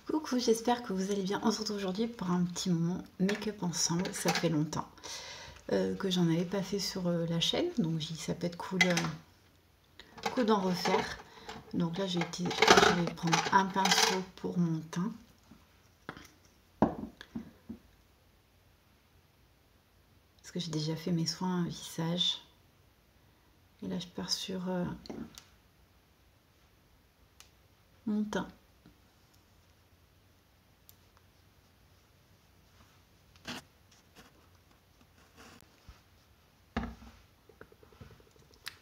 Coucou, j'espère que vous allez bien. On se retrouve aujourd'hui pour un petit moment make-up ensemble. Ça fait longtemps que j'en avais pas fait sur la chaîne, donc ça peut être cool, cool d'en refaire. Donc là, je vais prendre un pinceau pour mon teint. Parce que j'ai déjà fait mes soins visage. Et là, je pars sur mon teint.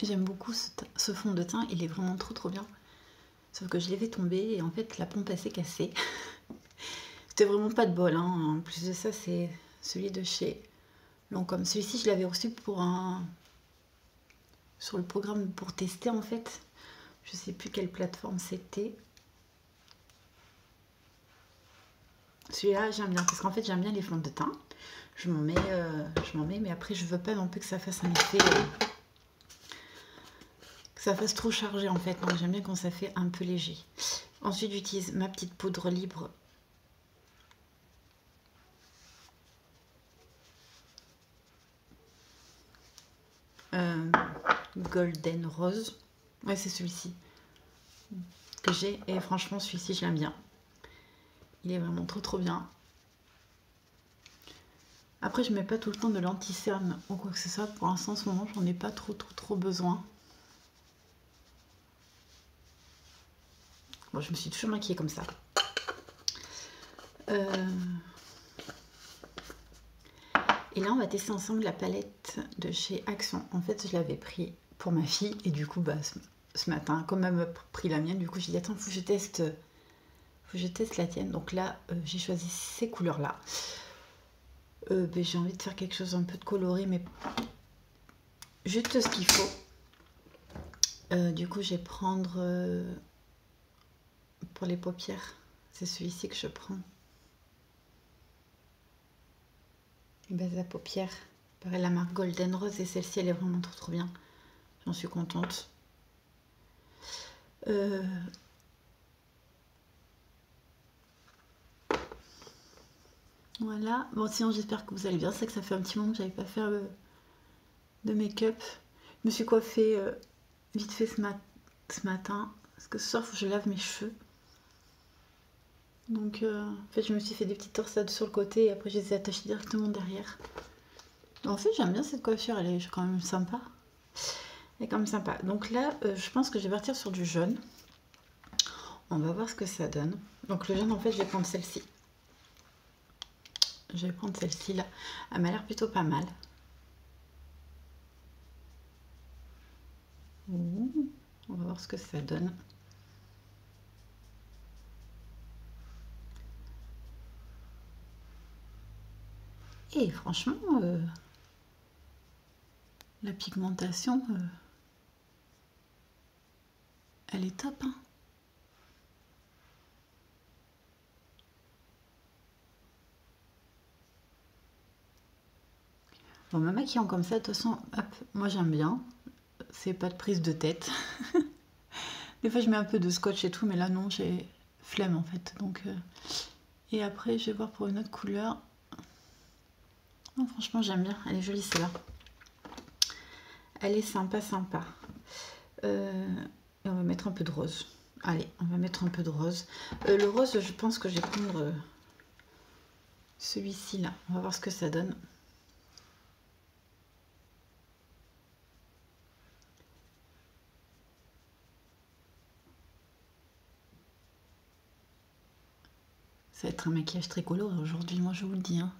J'aime beaucoup ce fond de teint, il est vraiment trop bien. Sauf que je l'ai fait tomber et en fait la pompe s'est cassée. C'était vraiment pas de bol, hein. En plus de ça, c'est celui de chez Lancôme. Celui-ci, je l'avais reçu pour sur le programme pour tester en fait. Je sais plus quelle plateforme c'était. Celui-là, j'aime bien parce qu'en fait, j'aime bien les fonds de teint. Je m'en mets, mais après, je veux pas non plus que ça fasse un effet. Que ça fasse trop chargé en fait. Donc, j'aime bien quand ça fait un peu léger. Ensuite, j'utilise ma petite poudre libre. Golden Rose. Ouais, c'est celui-ci que j'ai. Et franchement, celui-ci, je l'aime bien. Il est vraiment trop bien. Après, je mets pas tout le temps de l'anti-cerne ou quoi que ce soit. Pour l'instant, en ce moment, j'en ai pas trop besoin. Bon, je me suis toujours maquillée comme ça. Et là, on va tester ensemble la palette de chez Action. En fait, je l'avais pris pour ma fille. Et du coup, bah, ce matin, comme elle m'a pris la mienne, du coup, j'ai dit, attends, faut que je teste la tienne. Donc là, j'ai choisi ces couleurs-là. Ben, j'ai envie de faire quelque chose un peu de coloré, mais juste ce qu'il faut. Du coup, je vais prendre pour les paupières. C'est celui-ci que je prends. Base à paupières. Pareil, la marque Golden Rose. Et celle-ci, elle est vraiment trop bien. J'en suis contente. Voilà. Bon, sinon, j'espère que vous allez bien. C'est que ça fait un petit moment que j'avais pas fait de make-up. Je me suis coiffée vite fait ce matin. Parce que ce soir, il faut que je lave mes cheveux. Donc, en fait, je me suis fait des petites torsades sur le côté et après, je les ai attachées directement derrière. En fait, j'aime bien cette coiffure, elle est quand même sympa. Elle est quand même sympa. Donc là, je pense que je vais partir sur du jaune. On va voir ce que ça donne. Donc le jaune, en fait, je vais prendre celle-ci. Je vais prendre celle-ci là. Elle m'a l'air plutôt pas mal. On va voir ce que ça donne. Et franchement, la pigmentation, elle est top, hein. Bon, me maquillant comme ça, de toute façon, hop, moi j'aime bien. C'est pas de prise de tête. Des fois, je mets un peu de scotch et tout, mais là, non, j'ai flemme en fait. Donc, et après, je vais voir pour une autre couleur. Non, franchement, j'aime bien. Elle est jolie celle-là. Elle est sympa. Et on va mettre un peu de rose. Allez, on va mettre un peu de rose. Le rose, je pense que je vais prendre celui-ci là. On va voir ce que ça donne. Ça va être un maquillage très coloré aujourd'hui, moi je vous le dis, hein.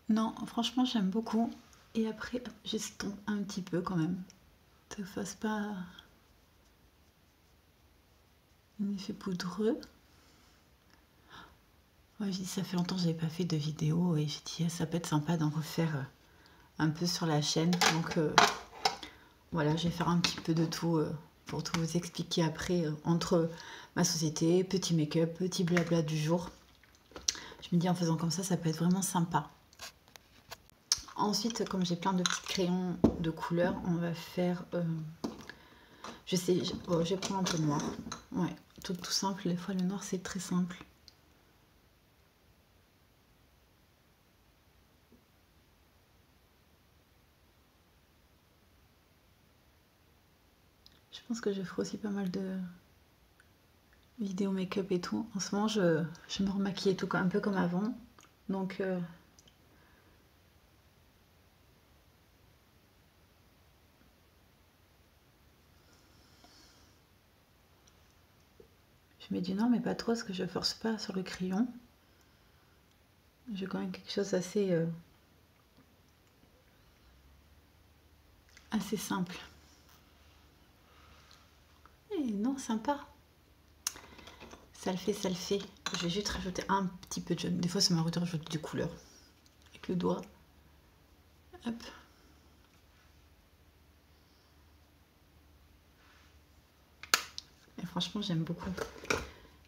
Non, franchement, j'aime beaucoup. Et après, j'estompe un petit peu quand même. Ça fasse pas un effet poudreux. Ouais, ça fait longtemps que j'avais pas fait de vidéo et j'ai dit ça peut être sympa d'en refaire un peu sur la chaîne. Donc voilà, je vais faire un petit peu de tout pour tout vous expliquer après entre ma société, petit make-up, petit blabla du jour. Je me dis en faisant comme ça peut être vraiment sympa. Ensuite, comme j'ai plein de petits crayons de couleur, on va faire... je sais, je vais prendre un peu noir. Ouais, tout simple. Des fois, le noir, c'est très simple. Je pense que je ferai aussi pas mal de vidéos make-up et tout. En ce moment, je me remaquille et tout un peu comme avant. Donc... je mets du noir, mais pas trop, parce que je force pas sur le crayon. J'ai quand même quelque chose assez simple. Et non, sympa. Ça le fait, ça le fait. Je vais juste rajouter un petit peu de jaune. Des fois, ça m'arrête de rajouter des couleurs. Avec le doigt. Hop. Et franchement, j'aime beaucoup.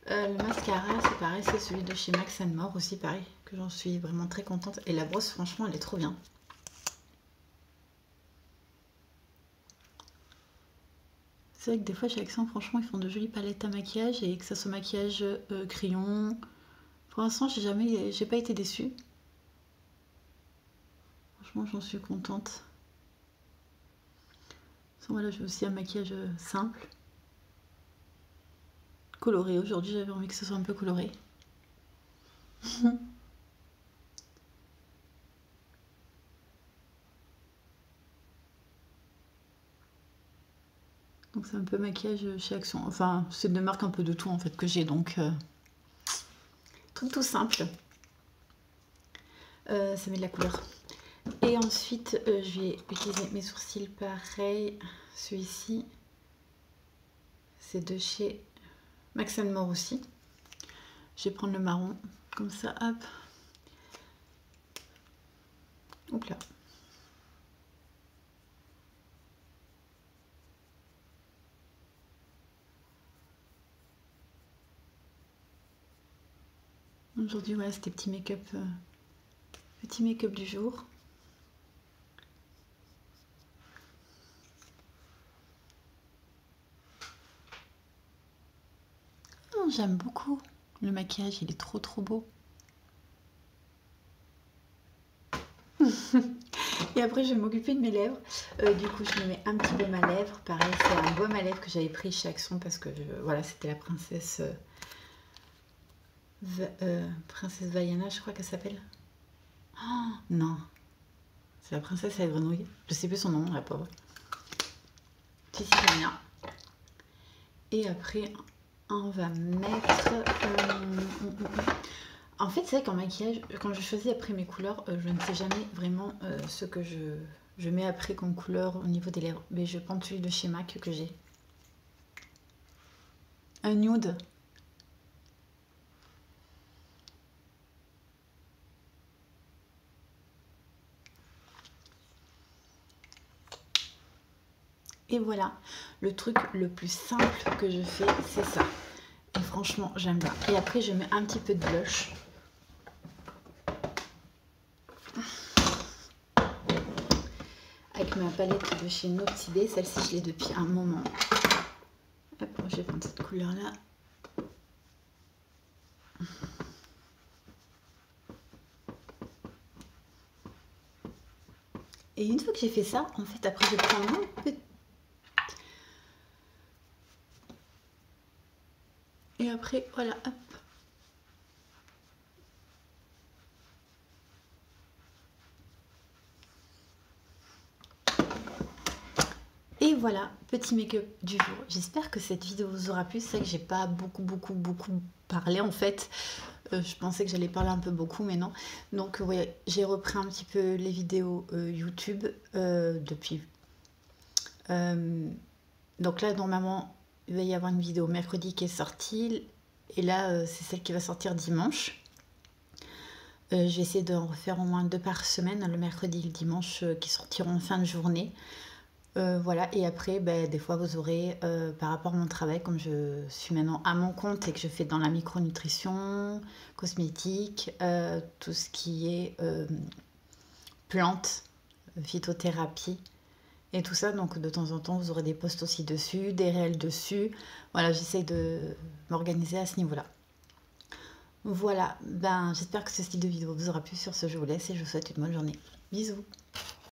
Le mascara, c'est pareil, c'est celui de chez Max More aussi, pareil, que j'en suis vraiment très contente. Et la brosse, franchement, elle est trop bien. C'est vrai que des fois chez Accent, franchement, ils font de jolies palettes à maquillage et que ça soit maquillage crayon. Pour l'instant, j'ai pas été déçue. Franchement, j'en suis contente. Voilà, j'ai aussi un maquillage simple. Coloré. Aujourd'hui, j'avais envie que ce soit un peu coloré. Donc c'est un peu maquillage chez Action. Enfin, c'est de marque un peu de tout en fait que j'ai. Donc, truc tout simple. Ça met de la couleur. Et ensuite, je vais utiliser mes sourcils pareil. Celui-ci, c'est de chez Max More aussi. Je vais prendre le marron, comme ça, hop. Hop là. Aujourd'hui, voilà, c'était petit make-up du jour. Oh, j'aime beaucoup le maquillage, il est trop beau. Et après, je vais m'occuper de mes lèvres. Du coup, je me mets un petit baume à lèvres. Pareil, c'est un baume à lèvres que j'avais pris chez Action parce que voilà, c'était la princesse princesse Vaiana, je crois qu'elle s'appelle. Oh, non, c'est la princesse à la grenouille. Je sais plus son nom, la pauvre. Si, j'aime bien. Et après, on va mettre... En fait, c'est vrai qu'en maquillage, quand je choisis après mes couleurs, je ne sais jamais vraiment ce que je mets après comme couleur au niveau des lèvres. Mais je prends celui de chez MAC que j'ai. Un nude. Et voilà, le truc le plus simple que je fais, c'est ça. Et franchement, j'aime bien. Et après, je mets un petit peu de blush. Avec ma palette de chez Naughty Day. Celle-ci, je l'ai depuis un moment. Hop, je vais prendre cette couleur-là. Et une fois que j'ai fait ça, en fait, après, je prends un petit... Et après, voilà, hop. Et voilà, petit make-up du jour. J'espère que cette vidéo vous aura plu. C'est vrai que j'ai pas beaucoup parlé en fait. Je pensais que j'allais parler un peu beaucoup, mais non. Donc ouais, j'ai repris un petit peu les vidéos YouTube depuis. Donc là, normalement, il va y avoir une vidéo mercredi qui est sortie. Et là, c'est celle qui va sortir dimanche. Je vais essayer d'en refaire au moins 2 par semaine, le mercredi et le dimanche, qui sortiront en fin de journée. Voilà, et après, ben, des fois, vous aurez, par rapport à mon travail, comme je suis maintenant à mon compte et que je fais dans la micronutrition, cosmétique, tout ce qui est plantes, phytothérapie et tout ça. Donc, de temps en temps, vous aurez des posts aussi dessus, des réels dessus. Voilà, j'essaie de m'organiser à ce niveau-là. Voilà, ben, j'espère que ce style de vidéo vous aura plu. Sur ce, je vous laisse et je vous souhaite une bonne journée. Bisous!